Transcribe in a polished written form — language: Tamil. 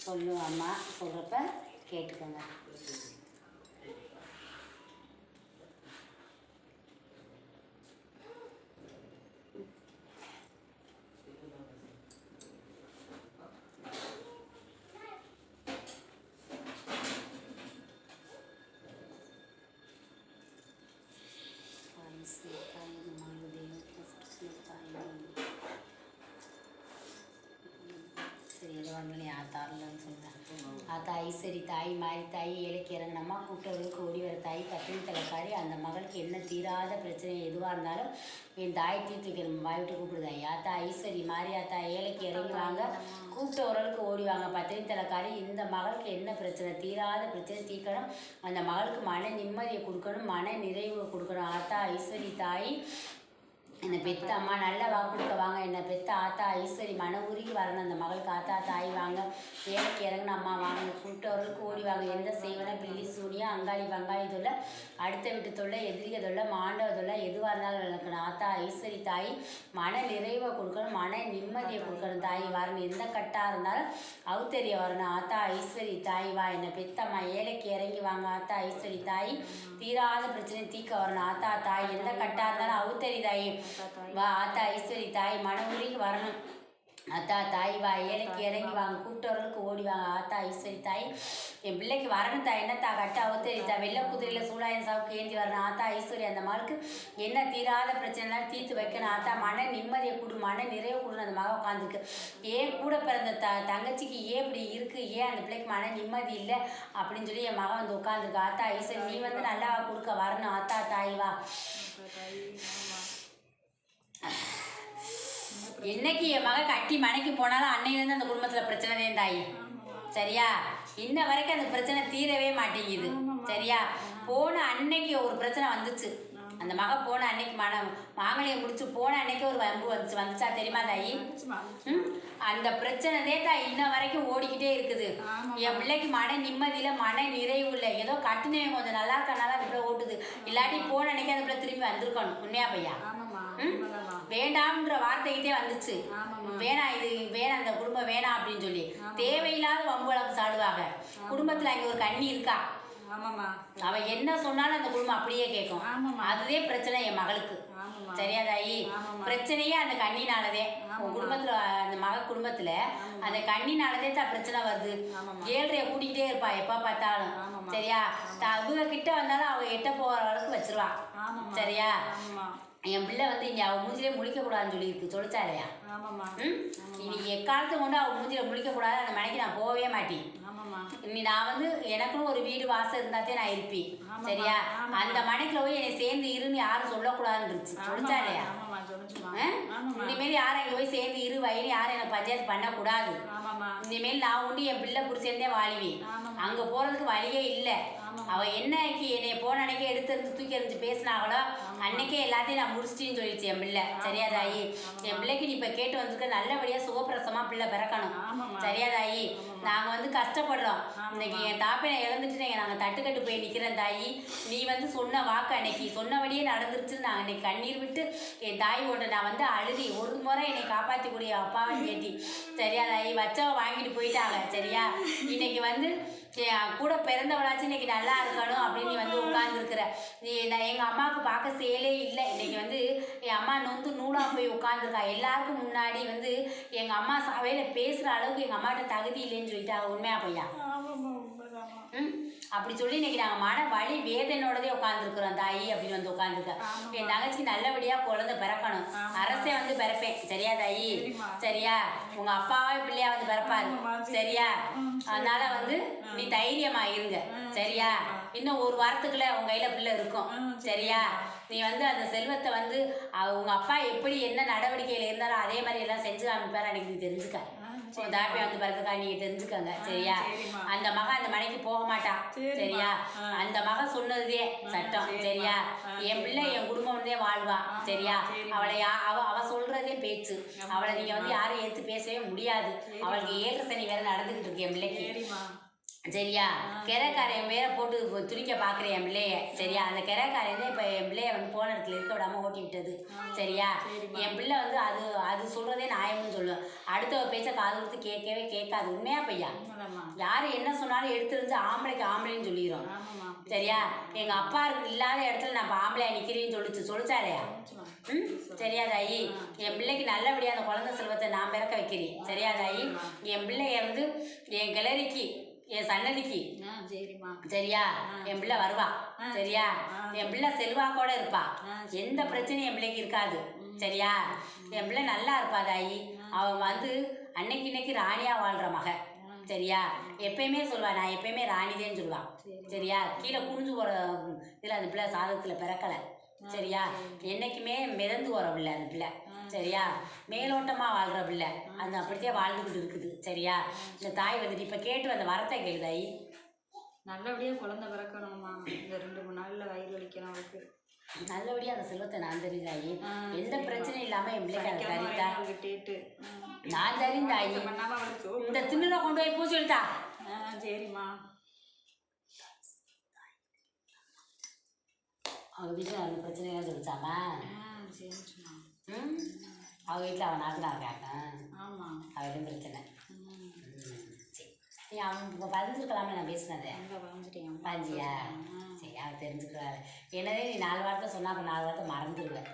சொல்லும் அம்மா சொல்கிறப்ப கேட்டுக்கோங்க. சரி எது வாங்கல ஆத்தாரலன்னு சொல்கிறேன். ஆத்தா ஐஸ்வரி தாய் மாறி தாய் ஏழைக்கு இறங்கினம்மா கூட்டவர்களுக்கு ஓடி வர தாய் பத்தினி தலைக்காரி அந்த மகளுக்கு என்ன தீராத பிரச்சனை எதுவாக இருந்தாலும் என் தாய் தீர்த்து வைக்கணும் வாய் விட்டு கூப்பிடுதாய். ஆத்தா ஐஸ்வரி மாறி ஆத்தா ஏழைக்கு இறங்கி வாங்க கூப்பிட்டவர்களுக்கு ஓடிவாங்க பத்தினி தலைக்காரி இந்த மகளுக்கு என்ன பிரச்சனை தீராத பிரச்சனை தீர்க்கணும் அந்த மகளுக்கு மன நிம்மதியை கொடுக்கணும் மன நிறைவு கொடுக்கணும். ஆத்தா ஐஸ்வரி தாய் என்னை பெத்த அம்மா நல்ல வாக்கு கொடுக்க வாங்க என்னை பெத்த ஆத்தா ஐஸ்வரி மன உருகி வரணும் அந்த மகளுக்கு ஆத்தா தாய் வாங்க வேலைக்கு இறங்கின அம்மா வாங்க கூப்பிட்டவர்களுக்கு ஓடி வாங்க எந்த செய்வன பில்லி சூனியா அங்காளி பங்காளி தொல்லை அடுத்த வீட்டு தொல்லை எதிரிக தொல்லை மாண்டவ தொல்லை எதுவாக இருந்தாலும் நடக்கணும். ஆத்தா ஐஸ்வரி தாய் மன நிறைவை கொடுக்கணும் மன நிம்மதியை கொடுக்கணும் தாய் வரணும் எந்த கட்டாக இருந்தாலும் அவுத்தெரிய வரணும். ஆத்தா ஐஸ்வரி தாய் வா என்னை பெத்தம்மா ஏழைக்கு இறங்கி வாங்க ஆத்தா ஐஸ்வரி தாய் தீராத பிரச்சனை தீக்க வரணும். ஆத்தா தாய் எந்த கட்டாக இருந்தாலும் அவுத்தெரி தாய் வா ஆத்தா ஐஸ்வரி தாய் மனமுறைக்கு வரணும். ஆத்தா தாய் வா ஏழைக்கு இறங்கி வாங்க கூப்பிட்டவர்களுக்கு ஓடி வாங்க ஆத்தா ஐஸ்வரி தாய் என் பிள்ளைக்கு வரணும் தா என்னத்தா கட்ட அவுத்தரித்தா வெள்ளை குதிரையில் சூடாயம் சாவுக்கு ஏந்தி வரணும். ஆத்தா ஐஸ்வரி அந்த மகளுக்கு என்ன தீராத பிரச்சனைலாம் தீர்த்து வைக்கணும். ஆத்தா மன நிம்மதியை கொடு மன நிறைவு கொடுன்னு அந்த மக உட்காந்துருக்கு. ஏன் கூட பிறந்த தங்கச்சிக்கு ஏன் இப்படி இருக்குது ஏன் அந்த பிள்ளைக்கு மன நிம்மதி இல்லை அப்படின்னு சொல்லி என் மகன் வந்து உட்காந்துருக்கு. ஆத்தா ஐஸ்வரி நீ வந்து நல்லா கொடுக்க வரணும். ஆத்தா தாய் வா என்னைக்கு என் மக கட்டி மனைக்கு போனாலும் அன்னையிலேருந்து அந்த குடும்பத்தில் பிரச்சனை தான் தாய் சரியா. இன்ன வரைக்கும் அந்த பிரச்சனை தீரவே மாட்டேங்குது சரியா. போன அன்னைக்கு ஒரு பிரச்சனை வந்துச்சு அந்த மக போன அன்னைக்கு மாங்கலியை முடிச்சு போன அன்னைக்கு ஒரு வம்பு வந்துச்சா தெரியுமா தாயி. அந்த பிரச்சனை தான் இன்ன வரைக்கும் ஓடிக்கிட்டே இருக்குது. என் பிள்ளைக்கு மன நிம்மதியில் மன நிறைவு இல்லை ஏதோ கட்டுனவன் கொஞ்சம் நல்லா இருக்கனால அந்த பிள்ளை ஓட்டுது இல்லாட்டி போன அன்னைக்கு அந்த பிள்ளை திரும்பி வந்திருக்கணும் உண்மையா பையா. வேண்டாம்ன்ற வார்த்தைக்கிட்டே வந்துச்சு வேணாம் இது வேணாம் அந்த குடும்பம் வேணாம் அப்படின்னு சொல்லி தேவையில்லாத வம்பு வழக்கு சாடுவாங்க. குடும்பத்தில் அங்கே ஒரு கண்ணி இருக்கா அவ என்ன சொன்னாலும் அந்த குடும்பம் அப்படியே கேட்கும். அதுவே பிரச்சனை என் மகளுக்கு சரியா தாயி. பிரச்சனையே அந்த கண்ணினாலதே உன் குடும்பத்துல அந்த மக குடும்பத்துல அந்த கண்ணினாலதே தான் பிரச்சனை வருது. ஏழ்றைய கூட்டிக்கிட்டே இருப்பா எப்ப பார்த்தாலும் சரியா. அவங்க கிட்ட வந்தாலும் அவங்க எட்ட போற அளவுக்கு வச்சிருவா சரியா. என் பிள்ளை வந்து இங்கே அவள் மூஞ்சிலே முழிக்கக்கூடாதுன்னு சொல்லியிருக்கு சொல்லிச்சாலையா. இன்னைக்கு எக்காலத்தை கொண்டு அவள் மூஞ்சில முழிக்கக்கூடாது அந்த மனைக்கு நான் போகவே மாட்டேன். இன்னி நான் வந்து எனக்கும் ஒரு வீடு வாசல் இருந்தாத்தே நான் இருப்பேன் சரியா. அந்த மனைக்குள்ள போய் என்னை சேர்ந்து இருன்னு யாரும் சொல்லக்கூடாதுன்னு இருந்துச்சு சொல்லிச்சாலையா. இனிமேல் யாரும் இங்கே போய் சேர்ந்து இரு வயிறு யாரும் என்னை பஞ்சாயத்து பண்ணக்கூடாது. இனிமேல் நான் உண்டு என் பிள்ளை பிடிச்சிருந்தே வாழிவேன். அங்கே போகிறதுக்கு வழியே இல்லை. அவள் என்னைக்கு என்னை போன அன்னைக்கே எடுத்து தூக்கி எறிஞ்சு பேசினாங்களோ அன்னைக்கே எல்லாத்தையும் நான் முடிச்சிட்டின்னு சொல்லிடுச்சு என் பிள்ளை சரியா தாயி. என் பிள்ளைக்கு நீ இப்போ கேட்டு வந்துருக்க நல்லபடியாக சுகப்பிரசமாக பிள்ளை பிறக்கணும் சரியா தாயி. நாங்கள் வந்து கஷ்டப்படுறோம் இன்னைக்கு என் தாப்பை நான் இழந்துட்டு நாங்கள் தட்டுக்கட்டு போய் நிற்கிறேன் தாயி. நீ வந்து சொன்ன வாக்கு அன்னைக்கு சொன்னபடியே நடந்துருச்சுன்னு நாங்கள் இன்னைக்கு கண்ணீர் விட்டு என் தாய் ஓட்ட நான் வந்து அழுதி ஒரு முறை என்னை காப்பாற்றக்கூடிய அப்பாவை கேட்டி சரியா தாயி. வச்சவ வாங்கிட்டு போயிட்டாங்க சரியா. இன்னைக்கு வந்து கூட பிறந்தவளாச்சும் இன்னைக்கு நல்லா இருக்கணும் அப்படின்னு நீ வந்து உட்காந்துருக்குற. நீ நான் எங்கள் அம்மாவுக்கு பார்க்க செயலே இல்லை. இன்னைக்கு வந்து என் அம்மா நொந்து நூலாக போய் உட்காந்துருக்கா. எல்லாருக்கும் முன்னாடி வந்து எங்கள் அம்மா சபையில் பேசுகிற அளவுக்கு எங்கள் அம்மாட்ட தகுதி இல்லைன்னு சொல்லிட்டாங்க உண்மையா பையா. அப்படி சொல்லி இன்னைக்கு நாங்கள் மன வலி வேதனோடதே உட்காந்துருக்குறோம் தாயி அப்படின்னு வந்து உட்காந்துருக்க. என் தங்கச்சி நல்லபடியாக குழந்தை பிறக்கணும். அரசே வந்து பிறப்பேன் சரியா தாயி சரியா. உங்கள் அப்பாவே பிள்ளையா வந்து பிறப்பாரு சரியா. அதனால வந்து நீ தைரியமா இருங்க சரியா. இன்னும் ஒரு வாரத்துக்குள்ள உங்க கையில பிள்ளை இருக்கும் சரியா. நீ வந்து அந்த செல்வத்தை வந்து உங்க அப்பா எப்படி என்ன நடவடிக்கையில இருந்தாலும் அதே மாதிரி எல்லாம் செஞ்சு காமிப்பாரு அன்னைக்கு நீ தெரிஞ்சுக்க. தாப்பியா வந்து பிறகுக்கா நீங்க தெரிஞ்சுக்கங்க சரியா. அந்த மகன் அந்த மனைக்கு போக மாட்டான் சரியா. அந்த மகன் சொன்னதே சட்டம் சரியா. என் பிள்ளை என் குடும்பம் வந்தே வாழ்வா சரியா. அவளை அவ சொல்றதே பேச்சு. அவளை நீங்க வந்து யாரும் ஏற்று பேசவே முடியாது. அவளுக்கு ஏற்ற சனி வேற நடந்துகிட்டு இருக்கு என் பிள்ளைக்கு சரியா கிரைக்காரையன் பேரை போட்டு துணிக்க பார்க்குறேன் என் பிள்ளைய சரியா அந்த கிரைக்காரையன் தான் இப்போ என் பிள்ளைய வந்து போன இடத்துல இருக்க விடாமல் ஓட்டி விட்டது சரியா என் பிள்ளை வந்து அது சொல்கிறதே நியாயம்னு சொல்லுவேன் அடுத்த பேச்சை காது கொடுத்து கேட்கவே கேட்காது உண்மையா பையா யார் என்ன சொன்னாலும் எடுத்துருந்து ஆம்பளைக்கு ஆம்பளைன்னு சொல்லிடுறோம் சரியா எங்கள் அப்பா இல்லாத இடத்துல நான் இப்போ ஆம்பளையா நிற்கிறேன்னு சொல்லிச்சா இல்லையா சரியா தாயி என் பிள்ளைக்கு நல்லபடியாக அந்த குழந்தை செல்வத்தை நான் பிறக்க வைக்கிறேன் சரியா தாயி என் பிள்ளைய வந்து என் கிளறிக்கு என் சன்னதிக்கு சரியா என் பிள்ளை வருவா சரியா என் பிள்ளை செல்வாக்கோட இருப்பா எந்த பிரச்சனையும் என் பிள்ளைக்கு இருக்காது சரியா என் பிள்ளை நல்லா இருப்பா தாயி அவன் வந்து இன்னைக்கு ராணியா வாழ்ற மக சரியா எப்பயுமே சொல்லுவா நான் எப்பயுமே ராணிதேன்னு சொல்லுவான் சரியா கீழே குனிஞ்சு போகிற இதில் அந்த பிள்ளை சாதத்தில் பிறக்கலை சரியா என்னைக்குமே மிதந்து போகிற பிள்ளை அந்த பிள்ளை சரியா மேலோட்டமாக வாழ்கிற பிள்ளை அது அப்படித்தான் வாழ்ந்துக்கிட்டு இருக்குது சரியா இந்த தாய் வந்துட்டு இப்போ கேட்டு வந்த வரத்தை கேளுதாயி நல்லபடியாக குழந்தை பிறக்கணுமா இந்த 2-3 நாளில் வயிறு வலிக்கணும் அவருக்கு நல்லபடியாக அந்த செல்வத்தை நான் தெரியுதாயி எந்த பிரச்சனையும் இல்லாமல் என் பிள்ளைக்கு அதை தரித்தா நான் தெரிந்தாயி இந்த திண்ணுல கொண்டு போய் பூச்சி எடுத்தா சரிம்மா அவங்க வீட்டில் அந்த பிரச்சனைலாம் சொல்லிச்சாமா சரிம்மா அவங்க வீட்டில் அவன் நாத்தனா இருக்காங்க ஆமாம் அவளும் பிரச்சனை சரி நீ அவன் பதிஞ்சிருக்கலாமே நான் பேசினதே பதிஞ்சியா சரி அவன் தெரிஞ்சுக்கிறாள் என்னதே நீ 4 வாரத்தை சொன்னா அப்போ 4 வாரத்தை மறந்துடுவேன்